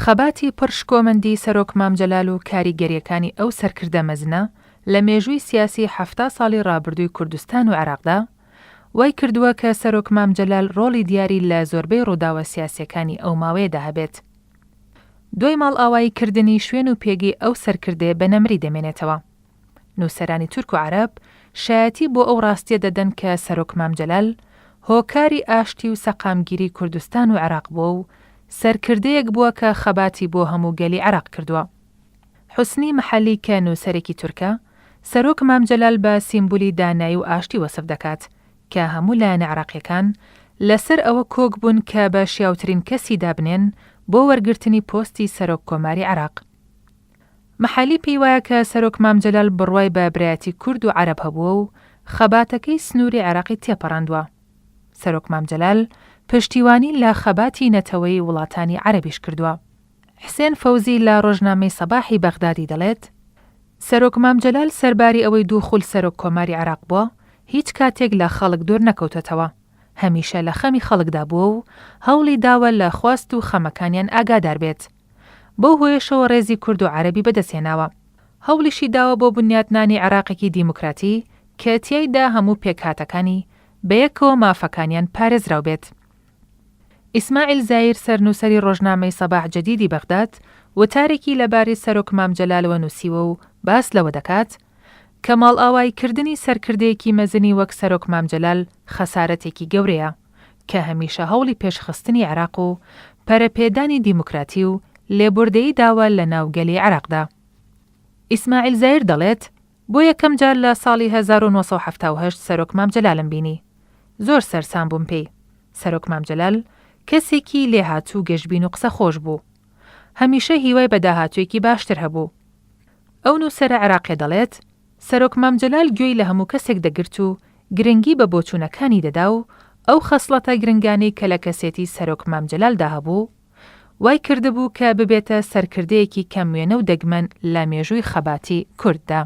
خەباتی پڕشکۆمەندی سەرۆک مام جەلال و کاریگەریەکانی ئەو سەرکردە مەزنە لە مێژووی سیاسی 70 ساڵی ڕابردووی کوردستان و عێراقدا وای کردووە کە سەرۆک مام جەلال ڕۆڵی دیاری لە زۆربەی ڕووداوە سیاسیەکانی ئەو ماوەیەدا هەبێت. دوای ماڵئاوایی کردنی شوێن و پێگی ئەو سەرکردێ بە نەمری دەمێنێتەوە. نووسەرانی تورک و عەرەب شایەتی بۆ ئەو ڕاستیە دەدەن کە سەرۆک مام جەلال هۆکاری ئاشتی و سەقامگیری کوردستان و عێراق بووە و سەرکردەیەک بووە کە خەباتی بۆ هەموو گەلی عێراق کردووە. حوسنی مەحەلی کە نووسەرێکی تورکە سەرۆک مام جەلال بە سیمبولی دانایی و ئاشتی وەسف دەکات کە هەموو لایەنە عێراقیەکان لەسەر ئەوە کۆک بوون کە بە شیاوترین کەسی دابنێن بۆ وەرگرتنی پۆستی سەرۆک کۆماری عێراق. مەحەلی پێی وایە کە سەرۆک مام جەلال بڕوای بە برایەتی کورد و عەرەب هەبووە و خەباتەکەی سنووری عێراقی تێپەڕاندووە. سەرۆک مام جەلال پشتیوانی لە خەباتی نەتەوەی وڵاتانی عەرەبیش کردووە. حسێن فەوزی لە ڕۆژنامەی سەباحی بەغدادی دەڵێت سەرۆک مام جەلال سەرباری ئەوەی دووخول سەرۆک کۆماری عێراق بووە هیچ کاتێک لە خەڵک دوور نەکەوتەتەوە. هەمیشە لە خەمی خەڵکدا بووە و هەوڵی داوە لە خواست و خەمەکانیان ئاگادار بێت. بەو هۆیشەوە ڕێزی کورد و عەرەبی بەدەستهێناوە. هەوڵیشی داوە بۆ بنیاتنانی عێراقێکی دیموکراتی کە تیایدا هەموو پێکهاتەکانی بەیەکەوە مافەکانیان پارێزراو بێت. ئیسماعیل زایر سەرنووسەری ڕۆژنامەی سەباح جەدیدی بەغداد وتارێکی لەبارەی سەرۆک مام جەلالەوە نووسیوە و باس لەوە دەکات کە ماڵئاوای کردنی سەرکردەیەکی مەزنی وەک سەرۆک مام جەلال خەسارەتێکی گەورەیە کە هەمیشە هەوڵی پێشخستنی عێراق و پەرەپێدانی دیموکراتی و لێبوردەیی داوە لە ناوگەلی عێراقدا. ئیسماعیل زایر دەڵێت بۆ یەکەم جار لە ساڵی 1970 سەرۆک مام جەلالم بینی. زۆر سەرسام بووم پێی. سەرۆک مام جەلال کەسێکی لێهاتوو گەشتبین و قسە خۆش بوو. هەمیشە هیوای بەداهاتوویەکی باشتر هەبوو. ئەو نووسەرە عێراقی دەڵێت سەرۆک مام جەلال گوێی لە هەموو کەسێک دەگرت و گرنگی بە بۆچوونەکانی دەدا و ئەو خەسڵەتە گرنگانەی کە لە کەسێتی سەرۆک مام جەلالدا هەبوو وای کردبوو کە ببێتە سەرکردەیەکی کەموێنە و دەگمەن لە مێژووی خەباتی کورددا.